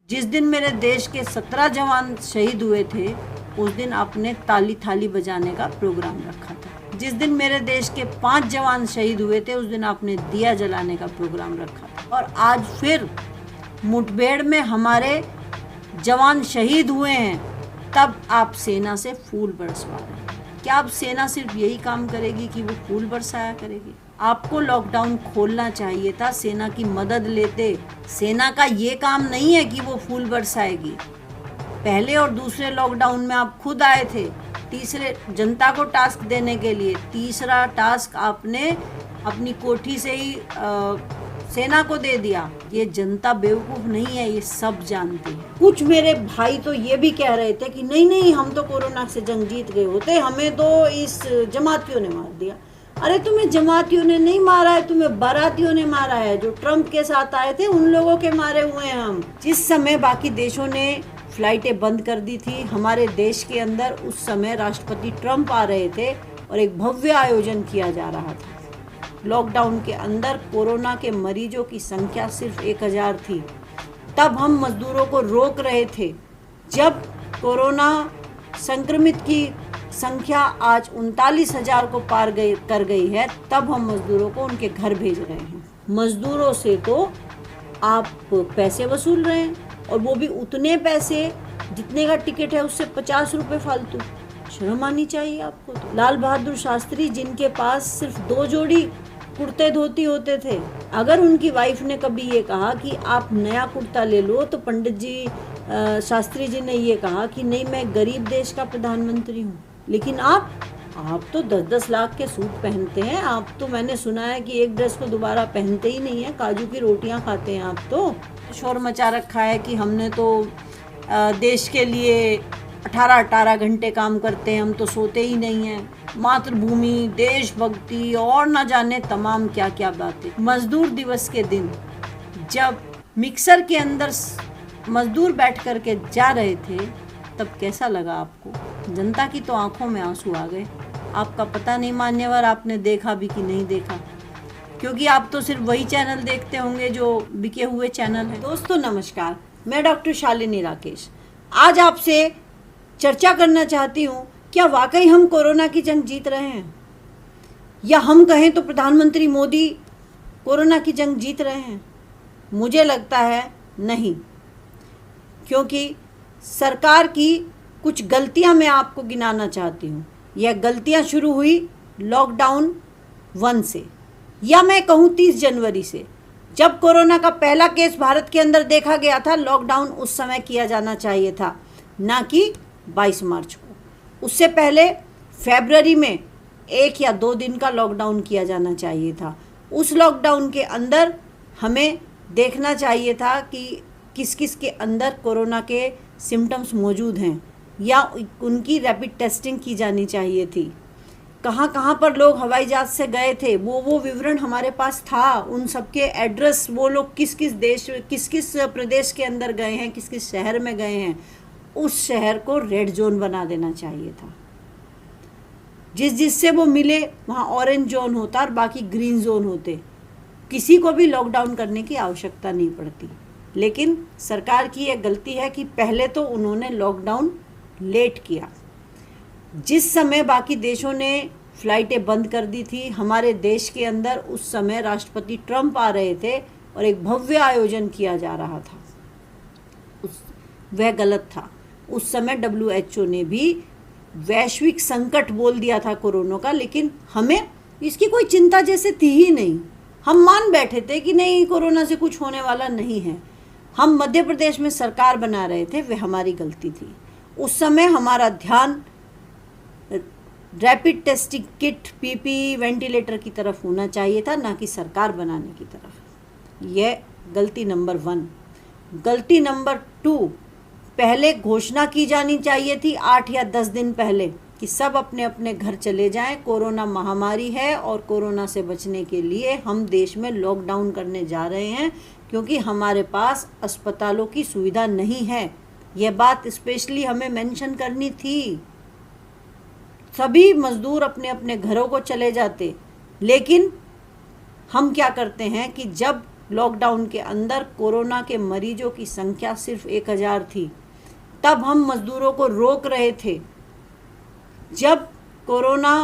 जिस दिन मेरे देश के 17 जवान शहीद हुए थे, उस दिन आपने ताली थाली बजाने का प्रोग्राम रखा था। जिस दिन मेरे देश के 5 जवान शहीद हुए थे, उस दिन आपने दिया जलाने का प्रोग्राम रखा था। और आज फिर मुठभेड़ में हमारे जवान शहीद हुए हैं, तब आप सेना से फूल बरसवा रहे हैं। क्या अब सेना सिर्फ यही काम करेगी कि वो फूल बरसाया करेगी? आपको लॉकडाउन खोलना चाहिए था, सेना की मदद लेते। सेना का ये काम नहीं है कि वो फूल बरसाएगी। पहले और दूसरे लॉकडाउन में आप खुद आए थे, तीसरे जनता को टास्क देने के लिए। तीसरा टास्क आपने अपनी कोठी से ही सेना को दे दिया। ये जनता बेवकूफ़ नहीं है, ये सब जानते हैं। कुछ मेरे भाई तो ये भी कह रहे थे कि नहीं हम तो कोरोना से जंग जीत गए होते, हमें तो इस जमातियों ने मार दिया। अरे तुम्हें जमातियों ने नहीं मारा है, तुम्हें बारातियों ने मारा है। जो ट्रम्प के साथ आए थे उन लोगों के मारे हुए हैं हम। जिस समय बाकी देशों ने फ्लाइटें बंद कर दी थी, हमारे देश के अंदर उस समय राष्ट्रपति ट्रम्प आ रहे थे और एक भव्य आयोजन किया जा रहा था। लॉकडाउन के अंदर कोरोना के मरीजों की संख्या सिर्फ 1000 थी। तब हम मजदूरों को रोक रहे थे। जब कोरोना संक्रमित की संख्या आज 39,000 को पार कर गई है, तब हम मजदूरों को उनके घर भेज रहे हैं। मजदूरों से तो आप पैसे वसूल रहे हैं, और वो भी उतने पैसे जितने का टिकट है उससे 50 रुपये फालतू। शर्म आनी चाहिए आपको तो। लाल बहादुर शास्त्री, जिनके पास सिर्फ 2 जोड़ी कुर्ते धोती होते थे, अगर उनकी वाइफ ने कभी ये कहा कि आप नया कुर्ता ले लो, तो पंडित जी शास्त्री जी ने ये कहा कि नहीं, मैं गरीब देश का प्रधानमंत्री हूँ। लेकिन आप तो 10-10 लाख के सूट पहनते हैं। आप तो, मैंने सुना है कि एक ड्रेस को दोबारा पहनते ही नहीं है, काजू की रोटियां खाते हैं आप तो। शोर मचा रखा है कि हमने तो देश के लिए 18-18 घंटे काम करते हैं, हम तो सोते ही नहीं हैं। मातृभूमि, देशभक्ति और न जाने तमाम क्या क्या बातें। मजदूर दिवस के दिन जब मिक्सर के अंदर मजदूर बैठ कर के जा रहे थे, तब कैसा लगा आपको? जनता की तो आंखों में आंसू आ गए। आपका पता नहीं मान्यवर, आपने देखा भी कि नहीं देखा, क्योंकि आप तो सिर्फ वही चैनल देखते होंगे जो बिके हुए चैनल है। दोस्तों नमस्कार, मैं डॉक्टर शालिनी राकेश आज आपसे चर्चा करना चाहती हूँ, क्या वाकई हम कोरोना की जंग जीत रहे हैं, या हम कहें तो प्रधानमंत्री मोदी कोरोना की जंग जीत रहे हैं? मुझे लगता है नहीं, क्योंकि सरकार की कुछ गलतियां मैं आपको गिनाना चाहती हूँ। यह गलतियां शुरू हुई लॉकडाउन 1 से, या मैं कहूँ 30 जनवरी से, जब कोरोना का पहला केस भारत के अंदर देखा गया था। लॉकडाउन उस समय किया जाना चाहिए था, ना कि 22 मार्च को। उससे पहले फरवरी में 1 या 2 दिन का लॉकडाउन किया जाना चाहिए था। उस लॉकडाउन के अंदर हमें देखना चाहिए था कि किस किस के अंदर कोरोना के सिम्टम्स मौजूद हैं, या उनकी रैपिड टेस्टिंग की जानी चाहिए थी। कहाँ कहाँ पर लोग हवाई जहाज़ से गए थे, वो विवरण हमारे पास था। उन सबके एड्रेस, वो लोग किस किस देश, किस किस प्रदेश के अंदर गए हैं, किस किस शहर में गए हैं, उस शहर को रेड जोन बना देना चाहिए था। जिससे वो मिले वहाँ ऑरेंज जोन होता और बाकी ग्रीन जोन होते। किसी को भी लॉकडाउन करने की आवश्यकता नहीं पड़ती। लेकिन सरकार की यह गलती है कि पहले तो उन्होंने लॉकडाउन लेट किया। जिस समय बाकी देशों ने फ्लाइटें बंद कर दी थी, हमारे देश के अंदर उस समय राष्ट्रपति ट्रम्प आ रहे थे और एक भव्य आयोजन किया जा रहा था। वह गलत था। उस समय WHO ने भी वैश्विक संकट बोल दिया था कोरोना का, लेकिन हमें इसकी कोई चिंता जैसे थी ही नहीं। हम मान बैठे थे कि नहीं, कोरोना से कुछ होने वाला नहीं है। हम मध्य प्रदेश में सरकार बना रहे थे, वह हमारी गलती थी। उस समय हमारा ध्यान rapid testing kit, PPE, ventilator की तरफ होना चाहिए था, ना कि सरकार बनाने की तरफ। यह गलती नंबर 1। गलती नंबर 2, पहले घोषणा की जानी चाहिए थी 8 या 10 दिन पहले कि सब अपने अपने घर चले जाएं। कोरोना महामारी है और कोरोना से बचने के लिए हम देश में लॉकडाउन करने जा रहे हैं, क्योंकि हमारे पास अस्पतालों की सुविधा नहीं है। यह बात स्पेशली हमें मेंशन करनी थी। सभी मजदूर अपने अपने घरों को चले जाते, लेकिन हम क्या करते हैं कि जब लॉकडाउन के अंदर कोरोना के मरीजों की संख्या सिर्फ 1000 थी, तब हम मजदूरों को रोक रहे थे। जब कोरोना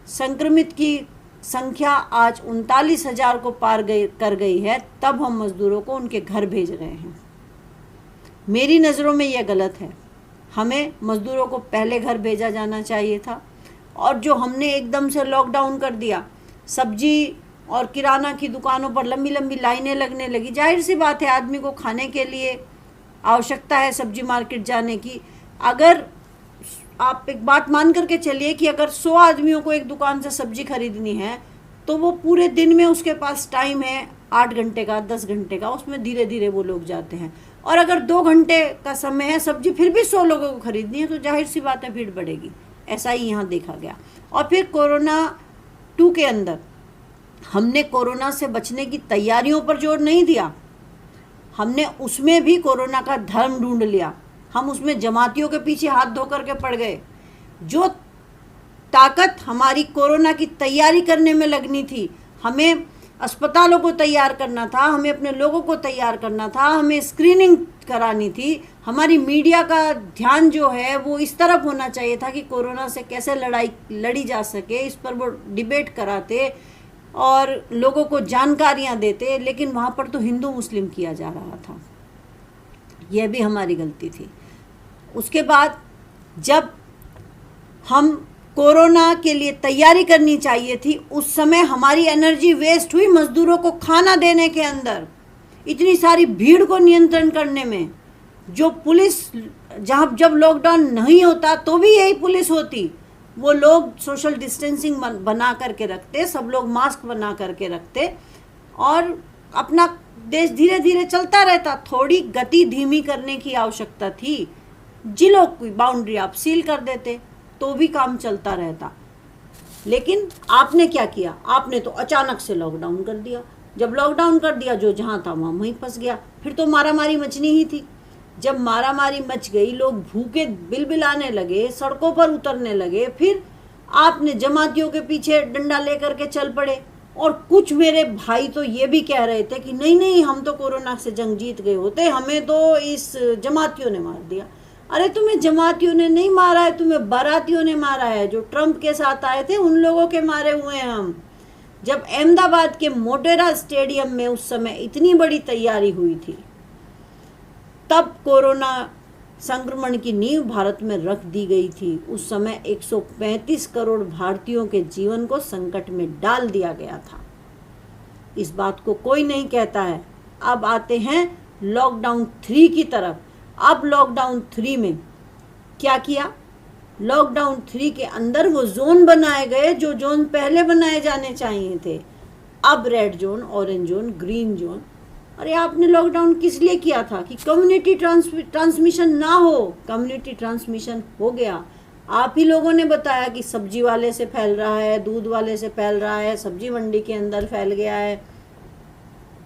संक्रमित की संख्या आज 39,000 को पार कर गई है, तब हम मजदूरों को उनके घर भेज रहे हैं। मेरी नज़रों में यह गलत है। हमें मजदूरों को पहले घर भेजा जाना चाहिए था। और जो हमने एकदम से लॉकडाउन कर दिया, सब्जी और किराना की दुकानों पर लंबी लंबी लाइनें लगने लगी। जाहिर सी बात है, आदमी को खाने के लिए आवश्यकता है सब्जी मार्केट जाने की। अगर आप एक बात मान करके चलिए कि अगर 100 आदमियों को एक दुकान से सब्जी खरीदनी है, तो वो पूरे दिन में उसके पास टाइम है 8 घंटे का, 10 घंटे का, उसमें धीरे धीरे वो लोग जाते हैं। और अगर 2 घंटे का समय है, सब्जी फिर भी 100 लोगों को खरीदनी है, तो जाहिर सी बात है भीड़ बढ़ेगी। ऐसा ही यहाँ देखा गया। और फिर कोरोना 2 के अंदर हमने कोरोना से बचने की तैयारियों पर जोर नहीं दिया, हमने उसमें भी कोरोना का धर्म ढूंढ लिया। हम उसमें जमातियों के पीछे हाथ धो करके पड़ गए। जो ताकत हमारी कोरोना की तैयारी करने में लगनी थी, हमें अस्पतालों को तैयार करना था, हमें अपने लोगों को तैयार करना था, हमें स्क्रीनिंग करानी थी, हमारी मीडिया का ध्यान जो है वो इस तरफ होना चाहिए था कि कोरोना से कैसे लड़ी जा सके, इस पर वो डिबेट कराते और लोगों को जानकारियां देते। लेकिन वहाँ पर तो हिंदू मुस्लिम किया जा रहा था। यह भी हमारी गलती थी। उसके बाद जब हम कोरोना के लिए तैयारी करनी चाहिए थी, उस समय हमारी एनर्जी वेस्ट हुई मजदूरों को खाना देने के अंदर, इतनी सारी भीड़ को नियंत्रण करने में। जो पुलिस, जहाँ जब लॉकडाउन नहीं होता तो भी यही पुलिस होती, वो लोग सोशल डिस्टेंसिंग बना करके रखते, सब लोग मास्क बना करके रखते और अपना देश धीरे धीरे चलता रहता। थोड़ी गति धीमी करने की आवश्यकता थी, जिलों की बाउंड्री आप सील कर देते तो भी काम चलता रहता। लेकिन आपने क्या किया, आपने तो अचानक से लॉकडाउन कर दिया। जब लॉकडाउन कर दिया, जो जहाँ था वहाँ वहीं फंस गया। फिर तो मारामारी मचनी ही थी। जब मारामारी मच गई, लोग भूखे बिलबिलाने लगे, सड़कों पर उतरने लगे, फिर आपने जमातियों के पीछे डंडा लेकर के चल पड़े। और कुछ मेरे भाई तो ये भी कह रहे थे कि नहीं नहीं, हम तो कोरोना से जंग जीत गए होते, हमें तो इस जमातियों ने मार दिया। अरे तुम्हें जमातियों ने नहीं मारा है, तुम्हें बारातियों ने मारा है। जो ट्रंप के साथ आए थे उन लोगों के मारे हुए हैं हम। जब अहमदाबाद के मोटेरा स्टेडियम में उस समय इतनी बड़ी तैयारी हुई थी, तब कोरोना संक्रमण की नींव भारत में रख दी गई थी। उस समय 135 करोड़ भारतीयों के जीवन को संकट में डाल दिया गया था। इस बात को कोई नहीं कहता है। अब आते हैं लॉकडाउन 3 की तरफ। अब लॉकडाउन 3 में क्या किया? लॉकडाउन 3 के अंदर वो जोन बनाए गए जो जोन पहले बनाए जाने चाहिए थे। अब red zone, orange zone, green zone. अरे आपने लॉकडाउन किस लिए किया था? कि कम्युनिटी ट्रांसमिशन ना हो। कम्युनिटी ट्रांसमिशन हो गया। आप ही लोगों ने बताया कि सब्जी वाले से फैल रहा है, दूध वाले से फैल रहा है, सब्जी मंडी के अंदर फैल गया है,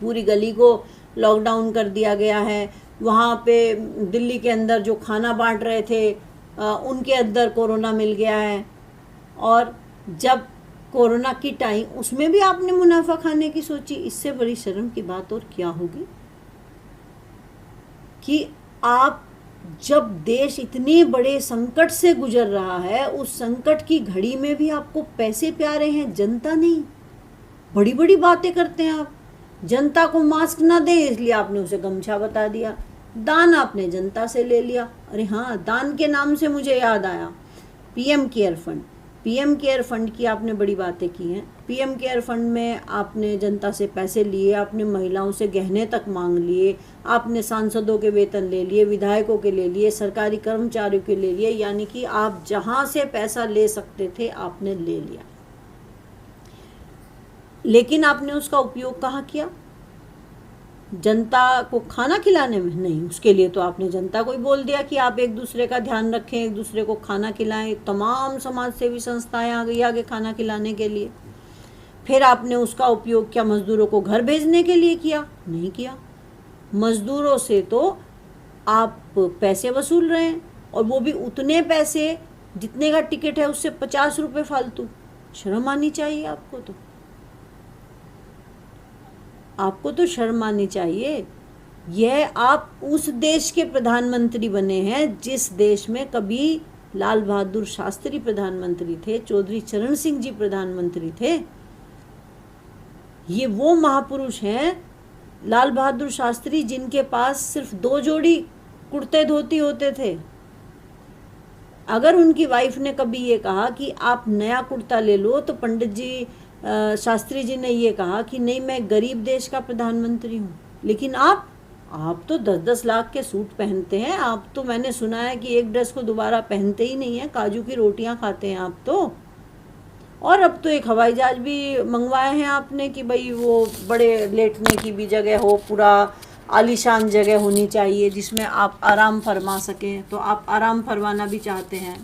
पूरी गली को लॉकडाउन कर दिया गया है। वहाँ पे दिल्ली के अंदर जो खाना बांट रहे थे उनके अंदर कोरोना मिल गया है। और जब कोरोना की टाइम, उसमें भी आपने मुनाफा खाने की सोची। इससे बड़ी शर्म की बात और क्या होगी कि आप, जब देश इतने बड़े संकट से गुजर रहा है, उस संकट की घड़ी में भी आपको पैसे प्यारे हैं, जनता नहीं। बड़ी बड़ी बातें करते हैं आप। जनता को मास्क ना दे इसलिए आपने उसे गमछा बता दिया। दान आपने जनता से ले लिया। अरे हाँ, दान के नाम से मुझे याद आया PM care fund. PM care fund की आपने बड़ी बातें की हैं। पीएम केयर फंड में आपने जनता से पैसे लिए, आपने महिलाओं से गहने तक मांग लिए, आपने सांसदों के वेतन ले लिए, विधायकों के ले लिए, सरकारी कर्मचारियों के ले लिए। यानी कि आप जहाँ से पैसा ले सकते थे आपने ले लिया। लेकिन आपने उसका उपयोग कहाँ किया? जनता को खाना खिलाने में नहीं। उसके लिए तो आपने जनता को ही बोल दिया कि आप एक दूसरे का ध्यान रखें, एक दूसरे को खाना खिलाएं। तमाम समाज सेवी संस्थाएं आ गई आगे खाना खिलाने के लिए। फिर आपने उसका उपयोग क्या मजदूरों को घर भेजने के लिए किया? नहीं किया। मजदूरों से तो आप पैसे वसूल रहे हैं, और वो भी उतने पैसे जितने का टिकट है उससे 50 रुपये फालतू। शर्म आनी चाहिए आपको। तो आपको तो शर्म आनी चाहिए। यह आप उस देश के प्रधानमंत्री बने हैं जिस देश में कभी लाल बहादुर शास्त्री प्रधानमंत्री थे, चौधरी चरण सिंह जी प्रधानमंत्री थे। ये वो महापुरुष हैं, लाल बहादुर शास्त्री, जिनके पास सिर्फ 2 जोड़ी कुर्ते धोती होते थे। अगर उनकी वाइफ ने कभी ये कहा कि आप नया कुर्ता ले लो, तो पंडित जी शास्त्री जी ने ये कहा कि नहीं, मैं गरीब देश का प्रधानमंत्री हूँ। लेकिन आप तो 10-10 लाख के सूट पहनते हैं। आप तो, मैंने सुना है कि एक ड्रेस को दोबारा पहनते ही नहीं है, काजू की रोटियां खाते हैं आप तो। और अब तो एक हवाई जहाज भी मंगवाए हैं आपने कि भाई वो बड़े लेटने की भी जगह हो, पूरा आलीशान जगह होनी चाहिए जिसमें आप आराम फरमा सकें। तो आप आराम फरमाना भी चाहते हैं।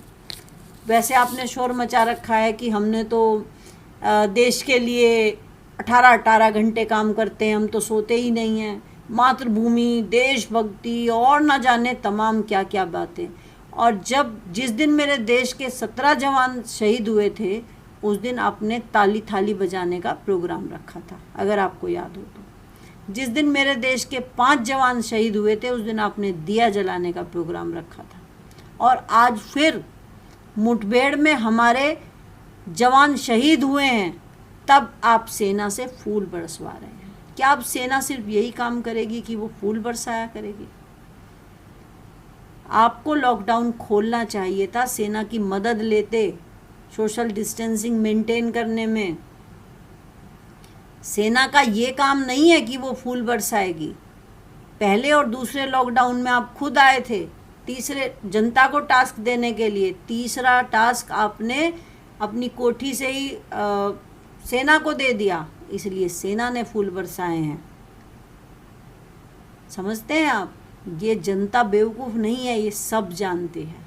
वैसे आपने शोर मचा रखा है कि हमने तो देश के लिए 18-18 घंटे काम करते हैं, हम तो सोते ही नहीं हैं, मातृभूमि, देशभक्ति और ना जाने तमाम क्या क्या बातें। और जिस दिन मेरे देश के 17 जवान शहीद हुए थे, उस दिन आपने ताली थाली बजाने का प्रोग्राम रखा था, अगर आपको याद हो तो। जिस दिन मेरे देश के 5 जवान शहीद हुए थे, उस दिन आपने दिया जलाने का प्रोग्राम रखा था। और आज फिर मुठभेड़ में हमारे जवान शहीद हुए हैं, तब आप सेना से फूल बरसवा रहे हैं। क्या अब सेना सिर्फ यही काम करेगी कि वो फूल बरसाया करेगी? आपको लॉकडाउन खोलना चाहिए था, सेना की मदद लेते सोशल डिस्टेंसिंग मेंटेन करने में। सेना का ये काम नहीं है कि वो फूल बरसाएगी। पहले और दूसरे लॉकडाउन में आप खुद आए थे, तीसरे जनता को टास्क देने के लिए। तीसरा टास्क आपने अपनी कोठी से ही सेना को दे दिया, इसलिए सेना ने फूल बरसाए हैं। समझते हैं आप? ये जनता बेवकूफ़ नहीं है, ये सब जानते हैं।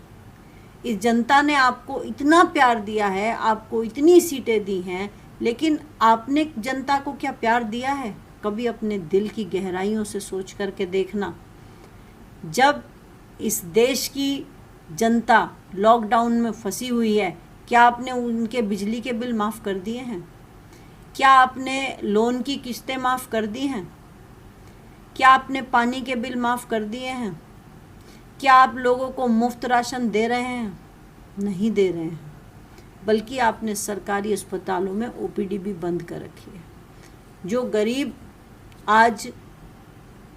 इस जनता ने आपको इतना प्यार दिया है, आपको इतनी सीटें दी हैं, लेकिन आपने जनता को क्या प्यार दिया है? कभी अपने दिल की गहराइयों से सोच करके देखना। जब इस देश की जनता लॉकडाउन में फंसी हुई है, क्या आपने उनके बिजली के बिल माफ़ कर दिए हैं? क्या आपने लोन की किस्तें माफ़ कर दी हैं? क्या आपने पानी के बिल माफ़ कर दिए हैं? क्या आप लोगों को मुफ्त राशन दे रहे हैं? नहीं दे रहे हैं, बल्कि आपने सरकारी अस्पतालों में ओपीडी भी बंद कर रखी है। जो गरीब आज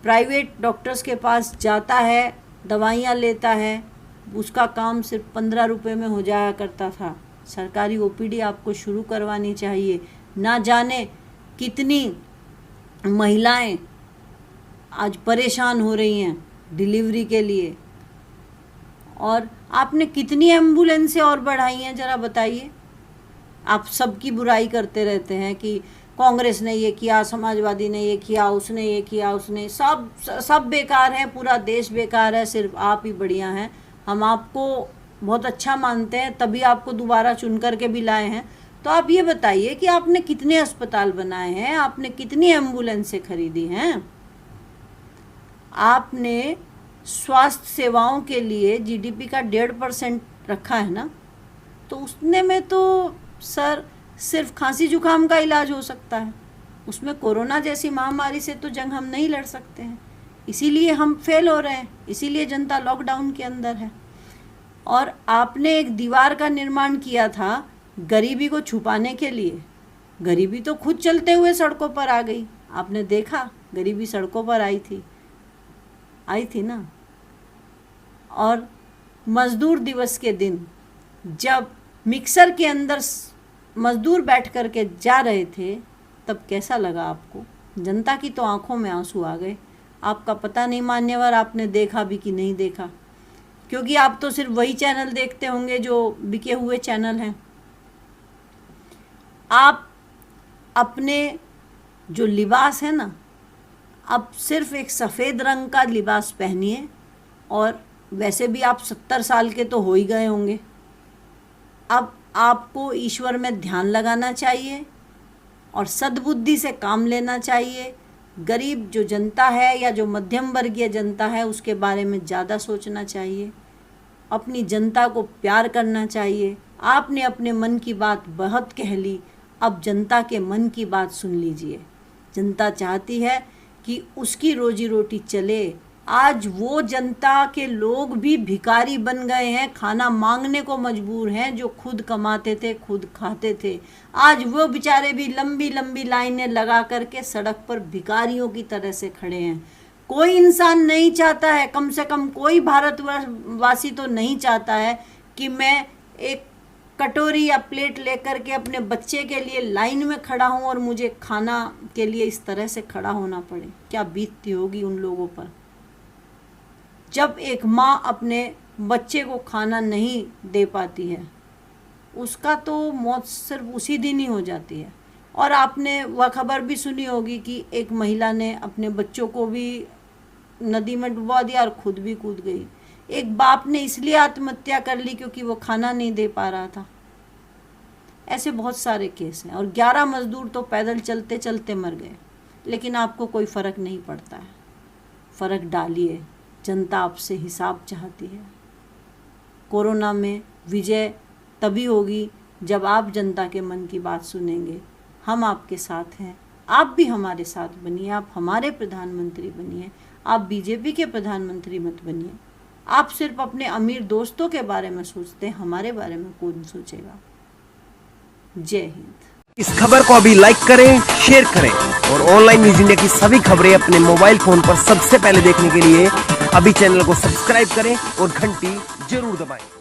प्राइवेट डॉक्टर्स के पास जाता है, दवाइयाँ लेता है, उसका काम सिर्फ 15 रुपये में हो जाया करता था। सरकारी ओपीडी आपको शुरू करवानी चाहिए। ना जाने कितनी महिलाएं आज परेशान हो रही हैं डिलीवरी के लिए। और आपने कितनी एम्बुलेंसें और बढ़ाई हैं, ज़रा बताइए। आप सबकी बुराई करते रहते हैं कि कांग्रेस ने ये किया, समाजवादी ने ये किया, उसने ये किया, उसने सब बेकार है, पूरा देश बेकार है, सिर्फ आप ही बढ़िया हैं। हम आपको बहुत अच्छा मानते हैं, तभी आपको दोबारा चुन करके भी लाए हैं। तो आप ये बताइए कि आपने कितने अस्पताल बनाए हैं, आपने कितनी एम्बुलेंसें खरीदी हैं, आपने स्वास्थ्य सेवाओं के लिए जीडीपी का 1.5% रखा है ना, तो उसने में तो सर सिर्फ खांसी जुकाम का इलाज हो सकता है। उसमें कोरोना जैसी महामारी से तो जंग हम नहीं लड़ सकते हैं, इसीलिए हम फेल हो रहे हैं, इसीलिए जनता लॉकडाउन के अंदर है। और आपने एक दीवार का निर्माण किया था गरीबी को छुपाने के लिए। गरीबी तो खुद चलते हुए सड़कों पर आ गई, आपने देखा गरीबी सड़कों पर आई थी ना। और मज़दूर दिवस के दिन जब मिक्सर के अंदर मज़दूर बैठ कर के जा रहे थे, तब कैसा लगा आपको? जनता की तो आंखों में आंसू आ गए। आपका पता नहीं मान्यवर आपने देखा भी कि नहीं देखा, क्योंकि आप तो सिर्फ वही चैनल देखते होंगे जो बिके हुए चैनल हैं। आप अपने जो लिबास है ना, अब सिर्फ एक सफ़ेद रंग का लिबास पहनिए। और वैसे भी आप 70 साल के तो हो ही गए होंगे। अब आपको ईश्वर में ध्यान लगाना चाहिए और सद्बुद्धि से काम लेना चाहिए। गरीब जो जनता है या जो मध्यम वर्गीय जनता है, उसके बारे में ज़्यादा सोचना चाहिए। अपनी जनता को प्यार करना चाहिए। आपने अपने मन की बात बहुत कह ली, अब जनता के मन की बात सुन लीजिए। जनता चाहती है कि उसकी रोजी रोटी चले। आज वो जनता के लोग भी भिखारी बन गए हैं, खाना मांगने को मजबूर हैं, जो खुद कमाते थे, खुद खाते थे। आज वो बेचारे भी लंबी लंबी लाइनें लगा करके सड़क पर भिखारियों की तरह से खड़े हैं। कोई इंसान नहीं चाहता है, कम से कम कोई भारतवासी तो नहीं चाहता है कि मैं एक कटोरी या प्लेट लेकर के अपने बच्चे के लिए लाइन में खड़ा हूँ और मुझे खाना के लिए इस तरह से खड़ा होना पड़े। क्या बीतती होगी उन लोगों पर। जब एक माँ अपने बच्चे को खाना नहीं दे पाती है, उसका तो मौत सिर्फ उसी दिन ही हो जाती है। और आपने वह खबर भी सुनी होगी कि एक महिला ने अपने बच्चों को भी नदी में डुबा दिया और खुद भी कूद गई। एक बाप ने इसलिए आत्महत्या कर ली क्योंकि वो खाना नहीं दे पा रहा था। ऐसे बहुत सारे केस हैं। और 11 मजदूर तो पैदल चलते चलते मर गए, लेकिन आपको कोई फ़र्क नहीं पड़ता है। फ़र्क डालिए, जनता आपसे हिसाब चाहती है। कोरोना में विजय तभी होगी जब आप जनता के मन की बात सुनेंगे। हम आपके साथ हैं, आप भी हमारे साथ बनिए। आप हमारे प्रधानमंत्री बनिए, आप बीजेपी के प्रधानमंत्री मत बनिए। आप सिर्फ अपने अमीर दोस्तों के बारे में सोचते हैं, हमारे बारे में कौन सोचेगा। जय हिंद। इस खबर को अभी लाइक करें, शेयर करें और ऑनलाइन न्यूज इंडिया की सभी खबरें अपने मोबाइल फोन पर सबसे पहले देखने के लिए अभी चैनल को सब्सक्राइब करें और घंटी जरूर दबाएं।